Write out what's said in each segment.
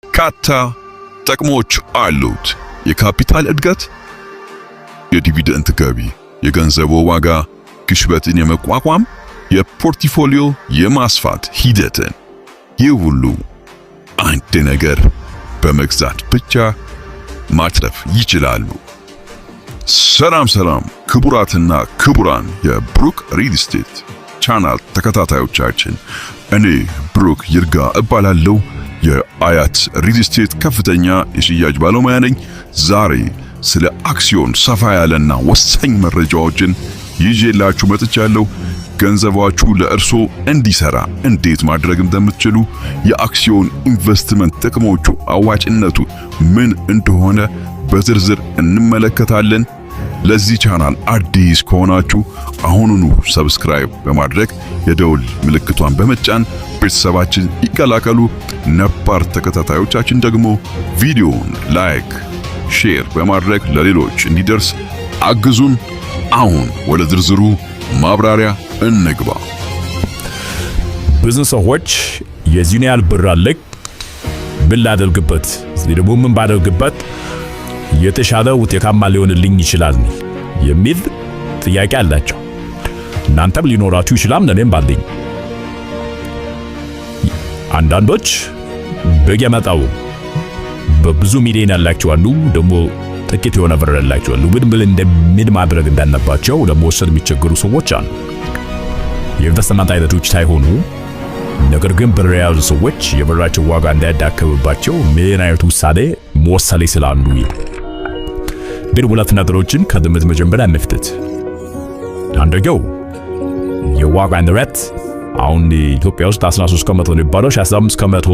ካታ ጥቅሞች አሉት። የካፒታል እድገት፣ የዲቪደንድ ገቢ፣ የገንዘብ ዋጋ ግሽበትን የመቋቋም፣ የፖርትፎሊዮ የማስፋት ሂደትን ይህ ሁሉ አንድ ነገር በመግዛት ብቻ ማትረፍ ይችላሉ። ሰላም ክቡራትና ክቡራን የብሩክ ሪል ስቴት ቻናል ተከታታዮቻችን፣ እኔ ብሩክ ይርጋ እባላለሁ። የአያት ሪል ስቴት ከፍተኛ የሽያጭ ባለሙያ ነኝ። ዛሬ ስለ አክሲዮን ሰፋ ያለና ወሳኝ መረጃዎችን ይዤላችሁ መጥቻለሁ። ገንዘባችሁ ለእርሶ እንዲሰራ እንዴት ማድረግ እንደምትችሉ፣ የአክሲዮን ኢንቨስትመንት ጥቅሞቹ፣ አዋጭነቱ ምን እንደሆነ በዝርዝር እንመለከታለን። ለዚህ ቻናል አዲስ ከሆናችሁ አሁኑኑ ሰብስክራይብ በማድረግ የደውል ምልክቷን በመጫን ቤተሰባችን ይቀላቀሉ። ነባር ተከታታዮቻችን ደግሞ ቪዲዮውን ላይክ፣ ሼር በማድረግ ለሌሎች እንዲደርስ አግዙን። አሁን ወደ ዝርዝሩ ማብራሪያ እንግባ። ብዙ ሰዎች የዚህን ያህል ብር አለኝ ምን ላደርግበት፣ ደግሞ ምን ባደርግበት የተሻለ ውጤታማ ሊሆንልኝ ይችላል የሚል ጥያቄ አላቸው። እናንተም ሊኖራችሁ ይችላል፣ እኔም ባለኝ። አንዳንዶች በየመጣው በብዙ ሚሊዮን ያላቸው አሉ፣ ደግሞ ጥቂት የሆነ ብር ያላቸው አሉ። ምን ማድረግ እንዳለባቸው ለመወሰን የሚቸገሩ ሰዎች አሉ። የኢንቨስትመንት አይነቶች ሳይሆኑ ነገር ግን ብር የያዙ ሰዎች የብራቸው ዋጋ እንዳያዳክምባቸው ምን አይነት ውሳኔ መወሰን ይችላሉ? ሁለት ነገሮችን ከግምት መጀመሪያ እንፍትት። አንደኛው የዋጋ ንረት አሁን ኢትዮጵያ ውስጥ 13 ከመቶ ነው የሚባለው፣ 15 ከመቶ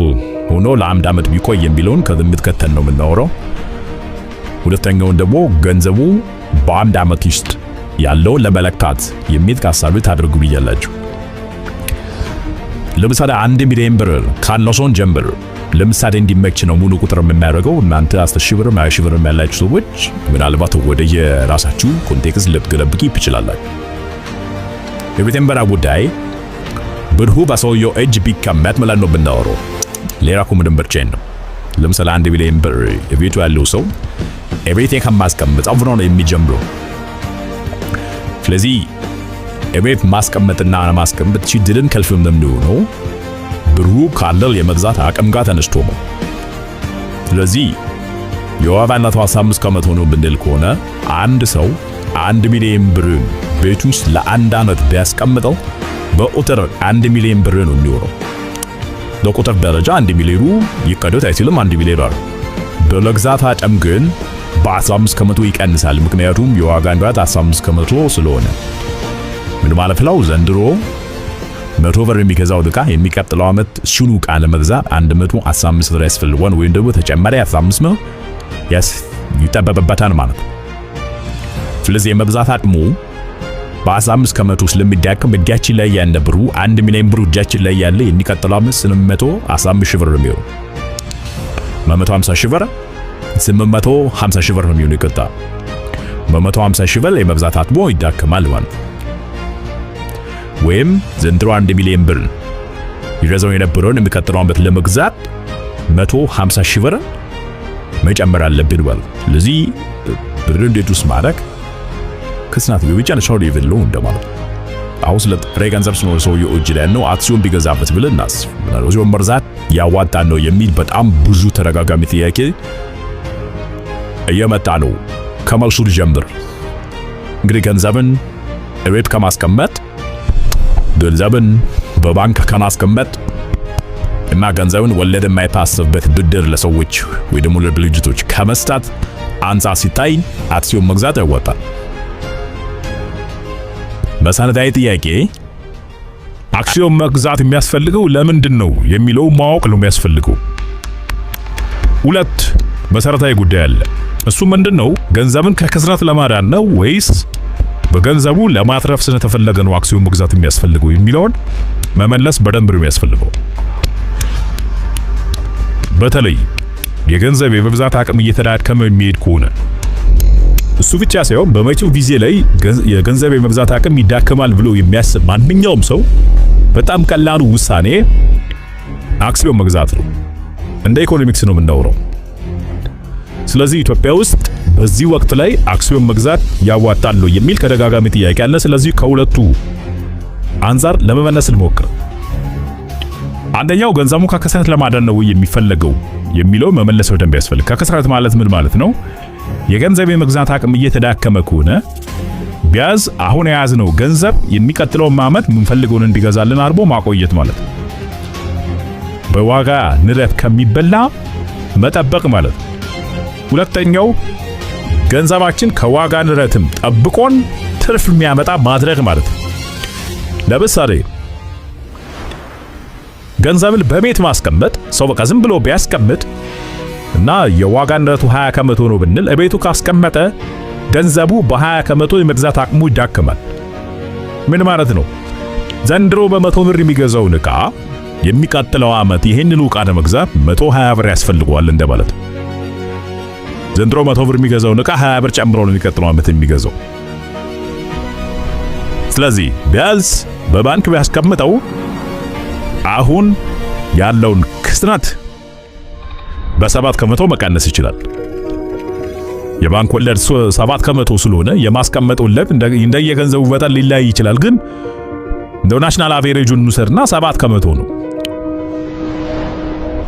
ሆኖ ለአንድ ዓመት ቢቆይ የሚለውን ከግምት ከተን ነው የምናወራው። ሁለተኛውን ደግሞ ገንዘቡ በአንድ ዓመት ውስጥ ያለውን ለመለካት የሚል ታሳቢ ታደርጉ ብያላችሁ። ለምሳሌ 1 ሚሊዮን ብር ካነሰውን ጀምር። ለምሳሌ እንዲመች ነው ሙሉ ቁጥር የምናደርገው። እናንተ 10,000 ብር 20,000 ብር ያላችሁ ሰዎች ምናልባት ወደ የራሳችሁ ኮንቴክስት ልትገለብጡ ይችላላችሁ። የመጀመሪያ ጉዳይ ብሩ በሰውየው እጅ ቢቀመጥ ማለት ነው ብናወራው። ሌላ ምንም ብር ነው። ለምሳሌ 1 ሚሊዮን ብር የቤቱ ያለው ሰው እቤቴ ከማስቀመጥ አብሮ ነው የሚጀምረው። ስለዚህ እቤት ማስቀመጥና ማስቀመጥ ችግርን ከልፍም ነው ብሩ ካለው የመግዛት አቅም ጋር ተነስቶ ነው። ስለዚህ የዋጋነቱ 15 ከመቶ ነው ብንል ከሆነ አንድ ሰው 1 ሚሊዮን ብር ቤት ውስጥ ለአንድ ዓመት ቢያስቀምጠው በቁጥር 1 ሚሊዮን ብር ነው የሚሆነው። በቁጥር ደረጃ 1 ሚሊዮኑ ይቀደድ አይችልም። 1 ሚሊዮን ብር በመግዛት አቅም ግን በ15 ከመቶ ይቀንሳል። ምክንያቱም የዋጋ ንረት 15 ከመቶ ስለሆነ ምን ማለት ነው? ዘንድሮ 100 ብር የሚገዛው ዕቃ የሚቀጥለው ዓመት እሱኑ ዕቃ ለመግዛት 115 ብር ያስፈልገዋል፣ ወይም ደግሞ ተጨማሪ 15 ብር ይጠበቅበታል ማለት ነው። ስለዚህ የመግዛት አቅሙ በ15 ከመቶ ስለሚዳከም እጃችን ላይ ያለ ብሩ 1 ሚሊዮን ብር እጃችን ላይ ያለ የሚቀጥለው ዓመት 815 ሺህ ብር ነው የሚሆነው። 150 ሺህ ብር 850 ሺህ ብር ነው የሚሆነው። ይቀጣ በ150 ሺህ ብር የመግዛት አቅሙ ይዳከማል ማለት ነው። ወይም ዘንድሮ 1 ሚሊዮን ብር ይረዘው የነበረውን የሚቀጥለው ዓመት ለመግዛት 150 ሺህ ብር መጨመር አለብን ማለት። ስለዚህ ብር እንዴት ውስጥ ማድረግ ከስናት ቢጫ ነው ሌቭል ነው እንደማለት። አሁን ስለ ጥሬ ገንዘብ ነው ሰውየው እጅ ላይ ነው አክሲዮን ቢገዛበት ብለን እናስብ። አክሲዮን መግዛት ያዋጣል ነው የሚል በጣም ብዙ ተደጋጋሚ ጥያቄ እየመጣ ነው። ከመልሱ ልጀምር። እንግዲህ ገንዘብን እቤት ከማስቀመጥ፣ ገንዘብን በባንክ ከማስቀመጥ እና ገንዘብን ወለድ የማይታሰብበት ብድር ለሰዎች ወይ ደግሞ ለድርጅቶች ከመስጠት አንፃር ሲታይ አክሲዮን መግዛት ያዋጣል። መሰረታዊ ጥያቄ አክሲዮን መግዛት የሚያስፈልገው ለምንድን ነው የሚለው ማወቅ ነው የሚያስፈልገው። ሁለት መሰረታዊ ጉዳይ አለ። እሱ ምንድነው? ገንዘብን ከክስረት ለማዳን ነው ወይስ በገንዘቡ ለማትረፍ ስለተፈለገ ነው አክሲዮን መግዛት የሚያስፈልገው የሚለውን መመለስ በደንብ ነው የሚያስፈልገው። በተለይ የገንዘብ የመብዛት አቅም እየተዳከመ የሚሄድ ከሆነ እሱ ብቻ ሳይሆን በመጪው ጊዜ ላይ የገንዘብ የመብዛት አቅም ይዳከማል ብሎ የሚያስብ ማንኛውም ሰው በጣም ቀላሉ ውሳኔ አክሲዮን መግዛት ነው። እንደ ኢኮኖሚክስ ነው የምናወራው። ስለዚህ ኢትዮጵያ ውስጥ በዚህ ወቅት ላይ አክሲዮን መግዛት ያዋጣል የሚል ተደጋጋሚ ጥያቄ አለ። ስለዚህ ከሁለቱ አንፃር ለመመለስ ልሞክር። አንደኛው ገንዘቡ ከክስረት ለማዳን ነው የሚፈለገው የሚለው መመለስ በደንብ ያስፈልግ። ከክስረት ማለት ምን ማለት ነው? የገንዘብ የመግዛት አቅም እየተዳከመ ከሆነ ቢያዝ አሁን የያዝነው ገንዘብ የሚቀጥለው ዓመት የምንፈልገውን እንዲገዛልን አርቦ ማቆየት ማለት ነው። በዋጋ ንረት ከሚበላ መጠበቅ ማለት ነው። ሁለተኛው ገንዘባችን ከዋጋ ንረትም ጠብቆን ትርፍ የሚያመጣ ማድረግ ማለት ነው። ለምሳሌ ገንዘብን በቤት ማስቀመጥ ሰው በቃ ዝም ብሎ ቢያስቀምጥ እና የዋጋ ንረቱ 20% ነው ብንል እቤቱ ካስቀመጠ ገንዘቡ በ20% የመግዛት አቅሙ ይዳከማል። ምን ማለት ነው? ዘንድሮ በ100 ብር የሚገዛውን ዕቃ የሚቀጥለው ዓመት ይሄንን ዕቃ ለመግዛት 120 ብር ያስፈልገዋል እንደማለት ነው። ዘንድሮ 100 ብር የሚገዛውን ዕቃ 20 ብር ጨምሮ ነው የሚቀጥለው ዓመት የሚገዛው። ስለዚህ ቢያንስ በባንክ ቢያስቀምጠው አሁን ያለውን ክስረት በ7% መቀነስ ይችላል። የባንክ ወለድ 7% ስለሆነ የማስቀመጥ ወለድ እንደየገንዘቡ መጠን ሊለያይ ይችላል። ግን እንደው ናሽናል አቬሬጁን እንውሰድና 7% ነው።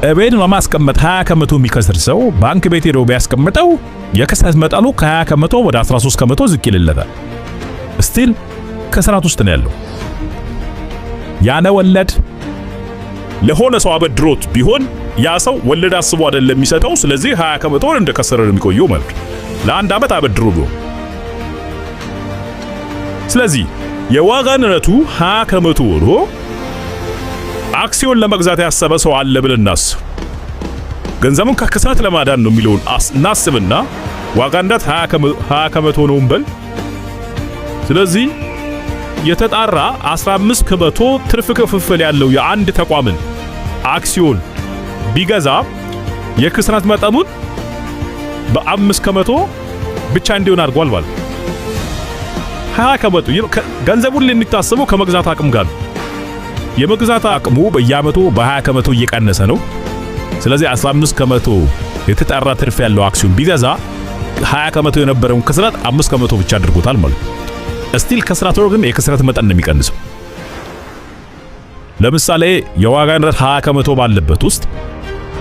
እቤት ለማስቀመጥ 20% የሚከስር ሰው ባንክ ቤት ሄዶ ቢያስቀምጠው የክስረት መጠኑ ከ20% ወደ 13% ዝቅ ይልለታል። ስቲል ክስረት ውስጥ ነው ያለው። ያነ ወለድ ለሆነ ሰው አበድሮት ቢሆን ያ ሰው ወለድ አስቦ አይደለም የሚሰጠው። ስለዚህ 20% እንደከሰረ ነው የሚቆየው ማለት ነው። ለአንድ ዓመት አበድሮ ነው። ስለዚህ የዋጋ ንረቱ 20% ሆኖ አክሲዮን ለመግዛት ያሰበ ሰው አለ ብለን እናስብ። ገንዘቡን ከክስረት ለማዳን ነው የሚለውን እናስብና ዋጋ ንረት 20% ነው እንበል። ስለዚህ የተጣራ 15% ትርፍ ክፍፍል ያለው የአንድ ተቋምን አክሲዮን ቢገዛ የክስረት መጠኑን በ5% ብቻ እንዲሆን አድርጓል ማለት 20% ገንዘቡን የሚታሰበው ከመግዛት አቅም ጋር ነው። የመግዛት አቅሙ በየዓመቱ በ20% እየቀነሰ ነው። ስለዚህ 15% የተጣራ ትርፍ ያለው አክሲዮን ቢገዛ 20% የነበረውን ክስረት 5% ብቻ አድርጎታል ማለት ነው። ስቲል ክስረቱ ግን የክስረት መጠን ነው የሚቀንሰው። ለምሳሌ የዋጋ ንረት 20% ባለበት ውስጥ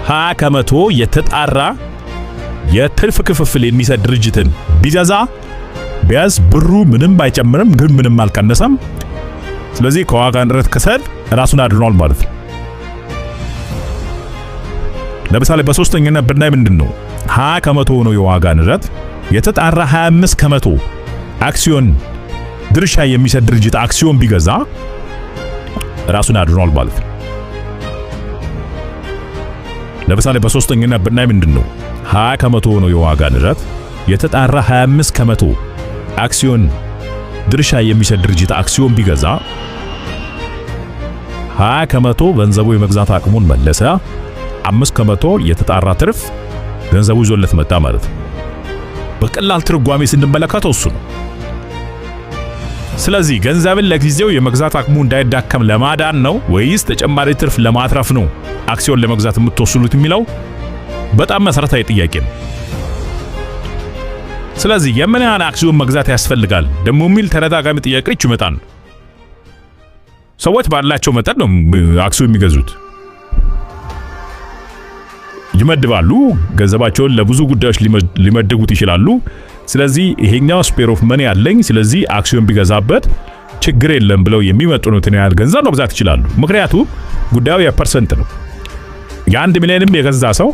20% የተጣራ የትርፍ ክፍፍል የሚሰጥ ድርጅትን ቢገዛ ቢያንስ ብሩ ምንም ባይጨምርም ግን ምንም አልቀነሰም። ስለዚህ ከዋጋ ንረት ክስረት ራሱን አድኗል ማለት ነው። ለምሳሌ በሶስተኛነት ብናይ ምንድነው 20% ነው የዋጋ ንረት የተጣራ 25% አክሲዮን ድርሻ የሚሰጥ ድርጅት አክሲዮን ቢገዛ ራሱን አድኗል ማለት ነው። ለምሳሌ በሶስተኛነት ብናይ ምንድነው 20% ነው የዋጋ ንረት የተጣራ 25% አክሲዮን ድርሻ የሚሰጥ ድርጅት አክሲዮን ቢገዛ 20% ገንዘቡ የመግዛት አቅሙን መለሰ፣ 5% የተጣራ ትርፍ ገንዘቡ ይዞለት መጣ ማለት ነው። በቀላል ትርጓሜ ስንመለከተው እሱ ነው። ስለዚህ ገንዘብን ለጊዜው የመግዛት አቅሙ እንዳይዳከም ለማዳን ነው ወይስ ተጨማሪ ትርፍ ለማትረፍ ነው አክሲዮን ለመግዛት የምትወስኑት የሚለው በጣም መሰረታዊ ጥያቄ ነው። ስለዚህ የምን ያህል አክሲዮን መግዛት ያስፈልጋል ደግሞ የሚል ተደጋጋሚ ጥያቄዎች ይመጣሉ። ሰዎች ባላቸው መጠን ነው አክሲዮን የሚገዙት። ይመድባሉ፣ ገንዘባቸውን ለብዙ ጉዳዮች ሊመድቡት ይችላሉ። ስለዚህ ይሄኛው ስፔር ኦፍ መኒ አለኝ ስለዚህ አክሲዮን ቢገዛበት ችግር የለም ብለው የሚመጥኑትን ያህል ገንዘብ መግዛት ይችላሉ። ምክንያቱም ጉዳዩ የፐርሰንት ነው። የ1 ሚሊዮንም የገዛ ሰው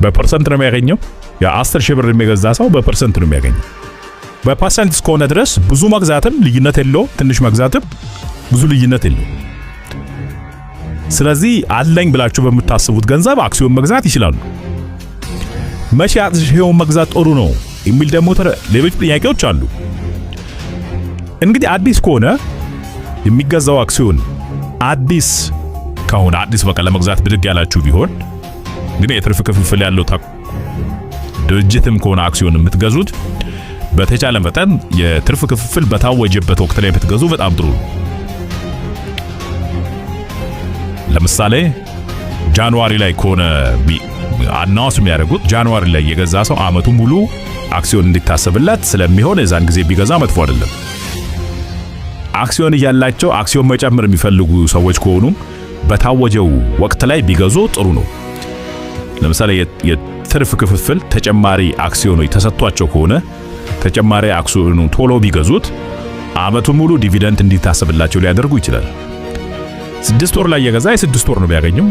በፐርሰንት ነው የሚያገኘው። የ10,000 ብር የገዛ ሰው በፐርሰንት ነው የሚያገኘው። በፐርሰንት እስከሆነ ድረስ ብዙ መግዛትም ልዩነት የለው፣ ትንሽ መግዛትም ብዙ ልዩነት የለው። ስለዚህ አለኝ ብላችሁ በምታስቡት ገንዘብ አክሲዮን መግዛት ይችላሉ። መቼ አክሲዮን መግዛት ጥሩ ነው የሚል ደግሞ ሌሎች ጥያቄዎች አሉ። እንግዲህ አዲስ ከሆነ የሚገዛው አክሲዮን አዲስ ከሆነ አዲስ በቃ ለመግዛት ብድግ ያላችሁ ቢሆን ግን የትርፍ ክፍፍል ያለው ድርጅትም ከሆነ አክሲዮን የምትገዙት በተቻለ መጠን የትርፍ ክፍፍል በታወጀበት ወቅት ላይ ብትገዙ በጣም ጥሩ ነው። ለምሳሌ ጃንዋሪ ላይ ከሆነ አናውንስ የሚያደርጉት ጃንዋሪ ላይ የገዛ ሰው አመቱን ሙሉ አክሲዮን እንዲታሰብለት ስለሚሆን የዛን ጊዜ ቢገዛ መጥፎ አይደለም። አክሲዮን እያላቸው አክሲዮን መጨመር የሚፈልጉ ሰዎች ከሆኑ በታወጀው ወቅት ላይ ቢገዙ ጥሩ ነው። ለምሳሌ የትርፍ ክፍፍል ተጨማሪ አክሲዮኖች ተሰጥቷቸው ከሆነ ተጨማሪ አክሲዮኑ ቶሎ ቢገዙት አመቱን ሙሉ ዲቪደንድ እንዲታሰብላቸው ሊያደርጉ ይችላል። 6 ወር ላይ የገዛ የ6 ወር ነው የሚያገኘው።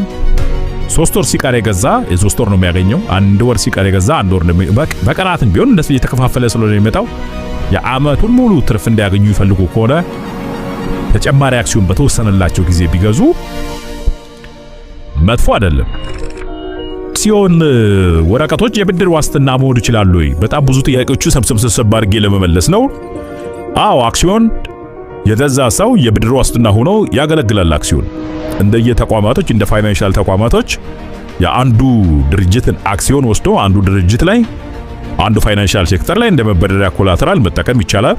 3 ወር ሲቀር የገዛ የ3 ወር ነው የሚያገኘው። 1 ወር ሲቀር የገዛ 1 ወር ነው። በቀናትም ቢሆን እንደዚህ እየተከፋፈለ ስለሆነ የሚመጣው የአመቱን ሙሉ ትርፍ እንዲያገኙ ይፈልጉ ከሆነ ተጨማሪ አክሲዮን በተወሰነላቸው ጊዜ ቢገዙ መጥፎ አይደለም። አክሲዮን ወረቀቶች የብድር ዋስትና መሆን ይችላሉ ወይ? በጣም ብዙ ጥያቄዎቹ ሰብሰብ አድርጌ ለመመለስ ነው። አዎ አክሲዮን የገዛ ሰው የብድር ዋስትና ሆኖ ያገለግላል። አክሲዮን እንደየተቋማቶች እንደ ፋይናንሻል ተቋማቶች የአንዱ ድርጅትን አክሲዮን ወስዶ አንዱ ድርጅት ላይ አንዱ ፋይናንሻል ሴክተር ላይ እንደ መበደሪያ ኮላተራል መጠቀም ይቻላል።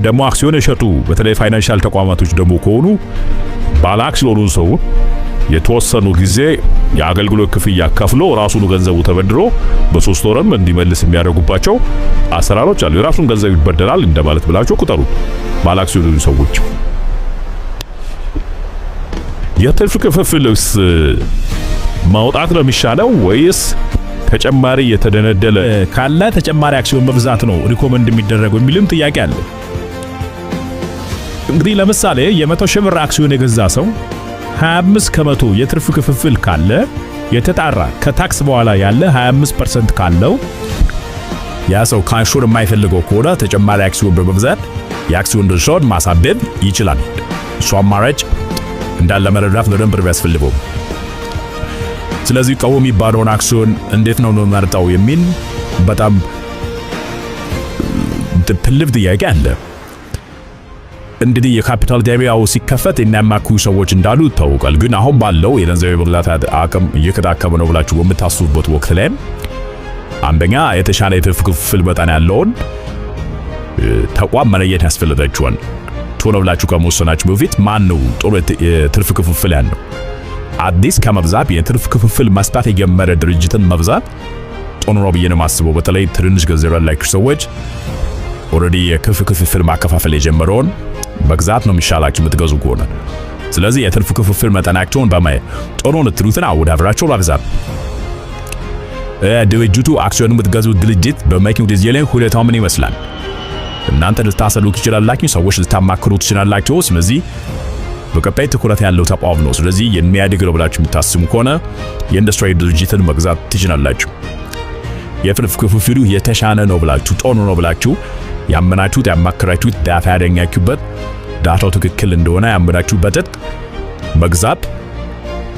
ደግሞ አክሲዮን የሸጡ በተለይ ፋይናንሻል ተቋማቶች ደግሞ ከሆኑ ባለ አክሲዮኑ ሰው የተወሰኑ ጊዜ የአገልግሎት ክፍያ ከፍሎ ራሱን ገንዘቡ ተበድሮ በ3 ወርም እንዲመልስ የሚያደርጉባቸው አሰራሮች አሉ። የራሱን ገንዘብ ይበደራል እንደማለት ብላችሁ ቁጠሩ። ባለ አክሲዮኑ ሰዎች የትርፍ ክፍፍልስ ማውጣት ነው የሚሻለው ወይስ ተጨማሪ የተደነደለ ካለ ተጨማሪ አክሲዮን መብዛት ነው ሪኮመንድ የሚደረገው የሚልም ጥያቄ አለ። እንግዲህ ለምሳሌ የ100 ሺህ ብር አክሲዮን የገዛ ሰው 25 ከመቶ የትርፍ ክፍፍል ካለ የተጣራ ከታክስ በኋላ ያለ 25% ካለው ያ ሰው ካሹን የማይፈልገው ከሆነ ተጨማሪ አክሲዮን በመግዛት የአክሲዮን ድርሻውን ማሳደግ ይችላል። እሱ አማራጭ እንዳለ መረዳት በደንብ ያስፈልገው። ስለዚህ ቀው የሚባለውን አክሲዮን እንዴት ነው መርጣው የሚል በጣም ትልቅ ጥያቄ አለ። እንግዲህ የካፒታል ገበያው ሲከፈት የሚያማክሩ ሰዎች እንዳሉ ይታወቃል። ግን አሁን ባለው የገንዘብ የመግዛት አቅም እየተዳከመ ነው ብላችሁ በምታስቡበት ወቅት ላይ አንደኛ የተሻለ የትርፍ ክፍል መጠን ያለውን ተቋም መለየት ያስፈልጋችኋል። ቶሎ ብላችሁ ከመወሰናችሁ በፊት ማን ነው ጥሩ የትርፍ ክፍፍል ያለው? አዲስ ከመብዛት የትርፍ ክፍፍል መስጠት የጀመረ ድርጅትን መብዛት ጥሩ ነው ብዬ ነው የማስበው። በተለይ ትንሽ ገንዘብ ያላችሁ ሰዎች ኦሬዲ የትርፍ ክፍፍል ማከፋፈል የጀመረውን መግዛት ነው የሚሻላችሁ የምትገዙ ከሆነ። ስለዚህ የትርፍ ክፍፍል መጠናቸውን በማየት ጥሩ ልትሉትን አወዳድራችሁ ማብዛት። ድርጅቱ አክሲዮን የምትገዙት ድርጅት በማይኪው ጊዜ ላይ ሁኔታው ምን ይመስላል? እናንተ ልታሰሉት ይችላላችሁ፣ ሰዎች ልታማክሩት ይችላላችሁ። ስለዚህ በቀጣይ ትኩረት ያለው ተቋም ነው። ስለዚህ የሚያድግ ነው ብላችሁ የምታስቡ ከሆነ የኢንዱስትሪ ድርጅትን መግዛት ትችላላችሁ። የትርፍ ክፍፍሉ የተሻለ ነው ብላችሁ ጥሩ ነው ብላችሁ ያመናችሁት ያማከራችሁት ዳታ ያገኛችሁበት ዳታው ትክክል እንደሆነ ያመናችሁበት መግዛት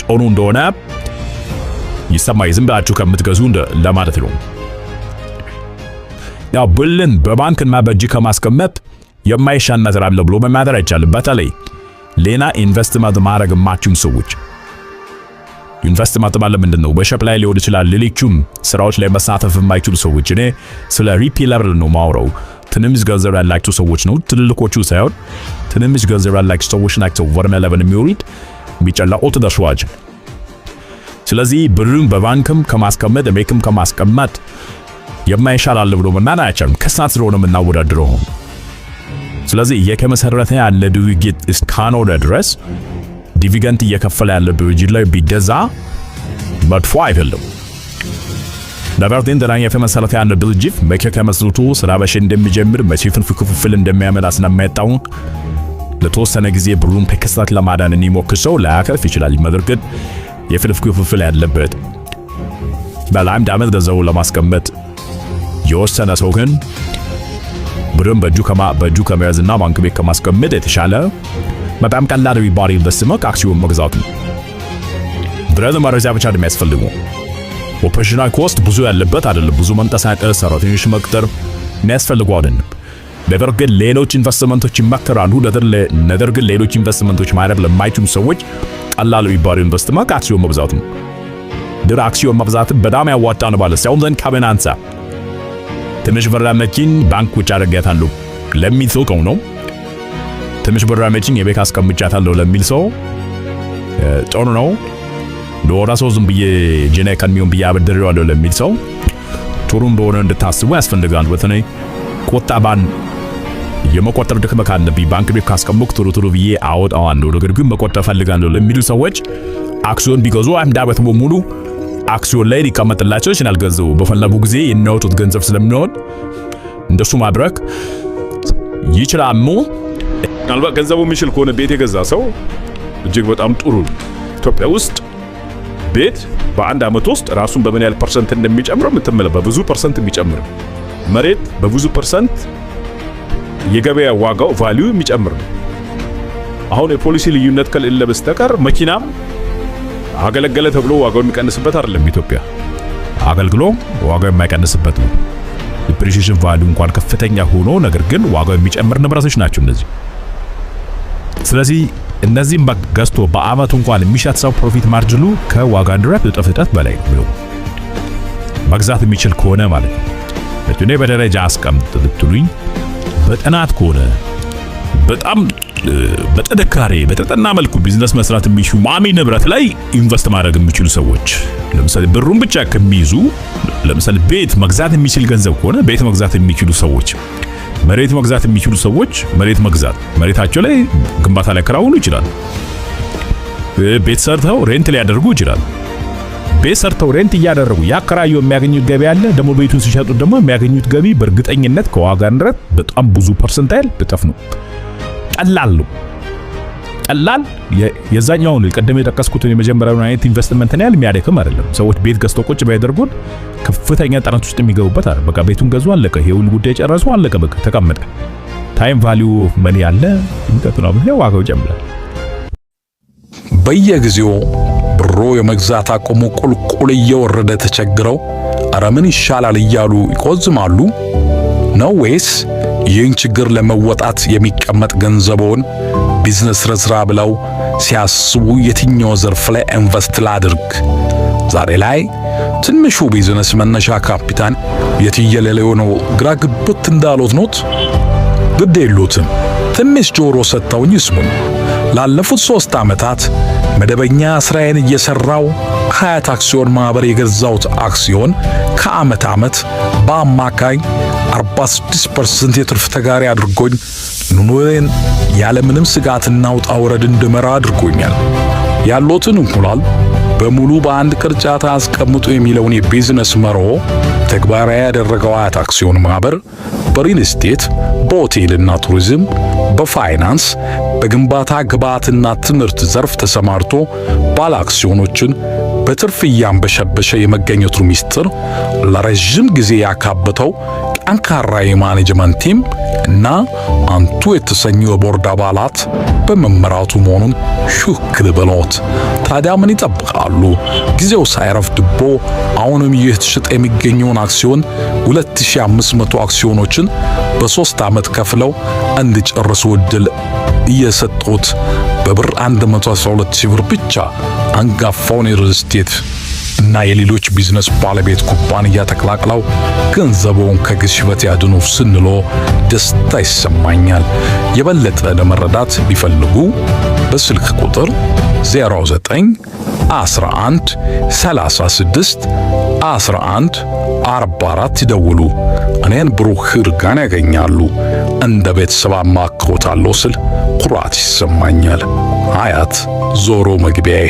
ጥሩ እንደሆነ ይሰማይ ዝም ብላችሁ ከምትገዙ ለማለት ነው። ያው ብልን በባንክና በእጅ ከማስቀመጥ የማይሻል ነገር አለ ብሎ መናገር አይቻልም። በተለይ ሌላ ኢንቨስትመንት ማድረግ የማትችሉ ሰዎች ኢንቨስትመንት ማለት ምንድነው? በሸፕ ላይ ሊሆን ይችላል። ሌሎችም ስራዎች ላይ መሳተፍ የማይችሉ ሰዎች እኔ ስለ ሪፒለር ነው ማውራው። ትንሽ ገንዘብ ያላቸው ሰዎች ነው፣ ትልልቆቹ ሳይሆን ትንሽ ገንዘብ ያላቸው ሰዎች ናቸው ፎርሙላ 11 የሚወሩት ቢጨላኦት ደርሷል። ስለዚህ ብሩን በባንክም ከማስቀመጥ በቤክም ከማስቀመጥ የማይሻል አለ ብሎ መናገር አይቻልም። ከሳት ስለሆነ የምናወዳድረው። ስለዚህ እየከመሰረተ ያለ ድርጅት እስካኖር ድረስ ዲቪደንድ እየከፈለ ያለ ድርጅት ላይ ቢገዛ መጥፎ አይደለም። ነገር ግን ደራኛ የመሰረተ ያለ ድርጅት መቼ ከመስርቱ ስራ በሽ እንደሚጀምር መቼ ትርፍ ክፍፍል እንደሚያመጣ ስለማይታወቅ ለተወሰነ ጊዜ ብሩን ከክሳት ለማዳን የሚሞክር ሰው ላያከፍ ይችላል። ነገር ግን የትርፍ ክፍፍል ያለበት በላይም ዳመት ገንዘቡ ለማስቀመጥ የወሰነ ሰው ግን ብሩን በእጁ ከመያዝና ባንክ ቤት ከማስቀመጥ የተሻለ በጣም ቀላል ቢባል ኢንቨስትመንት አክሲዮን መግዛት ነው። ድረስ መረጃ ብቻ እንደሚያስፈልገው ኦፕሬሽናል ኮስት ብዙ ያለበት አይደለም። ብዙ መንቀሳቀስ ሰራተኞች መቅጠር የሚያስፈልገው አይደለም። ነገር ግን ሌሎች ኢንቨስትመንቶች ይመከራሉ። ነገር ግን ሌሎች ኢንቨስትመንቶች ማድረግ ለማይችሉ ሰዎች ቀላል ቢባል ኢንቨስትመንት አክሲዮን መግዛት ነው። ድር አክሲዮን መግዛት በጣም ያዋጣል ማለት ሳይሆን ዘንድ ካበናንሳ ትንሽ ብራመችን ባንክ ውጭ አደረጋታለሁ ለሚል ሰው ነው። ትንሽ ብራመችን የቤት አስቀምጫታለሁ ለሚል ሰው ጥሩ ነው ለወራ ሰው ዝም ብዬ ጄኔ ኢኮኖሚውን ብዬ አበድሬዋለሁ ለሚል ሰው ጥሩ እንደሆነ እንድታስቡ ያስፈልጋል። በተለይ ቁጠባን የመቆጠብ ድክመት ካለብኝ ባንክ ቤት ካስቀመጥኩ ቶሎ ብዬ አወጣዋለሁ፣ ነገር ግን መቆጠብ ፈልጋለሁ ለሚሉ ሰዎች አክሲዮን ቢገዙ አንድ ዓመት ሙሉ አክሲዮን ላይ ሊቀመጥላቸው ይችላል። ገንዘቡ በፈለጉ ጊዜ የሚያወጡት ገንዘብ ስለሚሆን እንደሱ ማድረግ ይችላሉ። ምናልባት ገንዘቡ የሚችል ከሆነ ቤት የገዛ ሰው እጅግ በጣም ጥሩ። ኢትዮጵያ ውስጥ ቤት በአንድ ዓመት ውስጥ ራሱን በምን ያህል ፐርሰንት እንደሚጨምር የምትመለከተው በብዙ ፐርሰንት የሚጨምር፣ መሬት በብዙ ፐርሰንት የገበያ ዋጋው ቫልዩ የሚጨምር ነው። አሁን የፖሊሲ ልዩነት ከሌለ በስተቀር መኪናም አገለገለ ተብሎ ዋጋው የሚቀንስበት አይደለም። ኢትዮጵያ አገልግሎ ዋጋው የማይቀንስበት ነው። ዲፕሪሺየሽን ቫልዩ እንኳን ከፍተኛ ሆኖ ነገር ግን ዋጋው የሚጨምር ንብረቶች ናቸው እነዚህ። ስለዚህ እነዚህም ገዝቶ በአመቱ እንኳን የሚሸጥ ሰው ፕሮፊት ማርጅኑ ከዋጋ ንረት እጥፍ በላይ ነው መግዛት የሚችል ከሆነ ማለት ነው። እኔ በደረጃ አስቀምጥ ልትሉኝ በጥናት ከሆነ በጣም በተደካሪ በተጠና መልኩ ቢዝነስ መስራት የሚችሉ ቋሚ ንብረት ላይ ኢንቨስት ማድረግ የሚችሉ ሰዎች ለምሳሌ ብሩን ብቻ ከሚይዙ ለምሳሌ ቤት መግዛት የሚችል ገንዘብ ከሆነ ቤት መግዛት የሚችሉ ሰዎች፣ መሬት መግዛት የሚችሉ ሰዎች መሬት መግዛት መሬታቸው ላይ ግንባታ ላይ ክራውኑ ይችላል። ቤት ሰርተው ሬንት ሊያደርጉ ይችላል። ቤት ሰርተው ሬንት እያደረጉ ያከራዩ የሚያገኙት ገቢ አለ። ደግሞ ቤቱን ሲሸጡት ደግሞ የሚያገኙት ገቢ በእርግጠኝነት ከዋጋ ንረት በጣም ብዙ ፐርሰንታይል እጥፍ ነው። ቀላል የዛኛውን ቀደም የጠቀስኩትን የመጀመሪያውን አይነት ኢንቨስትመንት ነው የሚያደክም አይደለም። ሰዎች ቤት ገዝተው ቁጭ ባይደርጉን ከፍተኛ ጥረት ውስጥ የሚገቡበት አይደል። በቃ ቤቱን ገዙ አለቀ፣ ይሄውን ጉዳይ ጨረሱ አለቀ፣ በቃ ተቀመጠ። ታይም ቫልዩ መኒ ያለ እንቀጥላው ነው ዋጋው ጨምራል። በየጊዜው ብሮ የመግዛት አቅሙ ቁልቁል እየወረደ ተቸግረው ኧረ ምን ይሻላል እያሉ ይቆዝማሉ ነው ወይስ ይህን ችግር ለመወጣት የሚቀመጥ ገንዘቦን ቢዝነስ ረዝራ ብለው ሲያስቡ የትኛው ዘርፍ ላይ ኢንቨስት ላድርግ? ዛሬ ላይ ትንሹ ቢዝነስ መነሻ ካፒታል የትየለሌው ነው ግራ ግብት እንዳሉት ኖት። ግድ የሉትም ትንሽ ጆሮ ሰጥተውኝ ይስሙኝ። ላለፉት 3 ዓመታት መደበኛ ስራዬን እየሰራው ሀያት አክሲዮን ማህበር የገዛውት አክሲዮን ከዓመት ዓመት በአማካኝ 46% የትርፍ ተጋሪ አድርጎኝ ኑሮዬን ያለምንም ስጋትና ውጣ ውረድ እንድመራ አድርጎኛል። ያሉትን እንቁላል በሙሉ በአንድ ቅርጫት አስቀምጡ የሚለውን የቢዝነስ መርሆ ተግባራዊ ያደረገው ሀያት አክሲዮን ማህበር በሪል ስቴት፣ በሆቴልና ቱሪዝም፣ በፋይናንስ፣ በግንባታ ግብዓትና ትምህርት ዘርፍ ተሰማርቶ ባለ አክሲዮኖችን በትርፍ እያንበሸበሸ የመገኘቱ ሚስጥር ለረጅም ጊዜ ያካበተው ጠንካራ የማኔጅመንት ቲም እና አንቱ የተሰኙ የቦርድ አባላት በመመራቱ መሆኑን ሹክ ልበሎት። ታዲያ ምን ይጠብቃሉ? ጊዜው ሳይረፍድቦ አሁንም እየተሸጠ የሚገኘውን አክሲዮን 2500 አክሲዮኖችን በ3 ዓመት ከፍለው እንዲጨርሱ ዕድል እየሰጡት በብር 112,000 ብር ብቻ አንጋፋውን የሪል ስቴት እና የሌሎች ቢዝነስ ባለቤት ኩባንያ ተቀላቅለው ገንዘቡን ከግሽበት ያድኑ ስንሎ ደስታ ይሰማኛል። የበለጠ ለመረዳት ቢፈልጉ በስልክ ቁጥር 09 11 36 11 44 ይደውሉ። እኔን ብሩክ ይርጋን ያገኛሉ። እንደ ቤተሰብ አማክሮታለሁ ስል ኩራት ይሰማኛል። ሀያት ዞሮ መግቢያዬ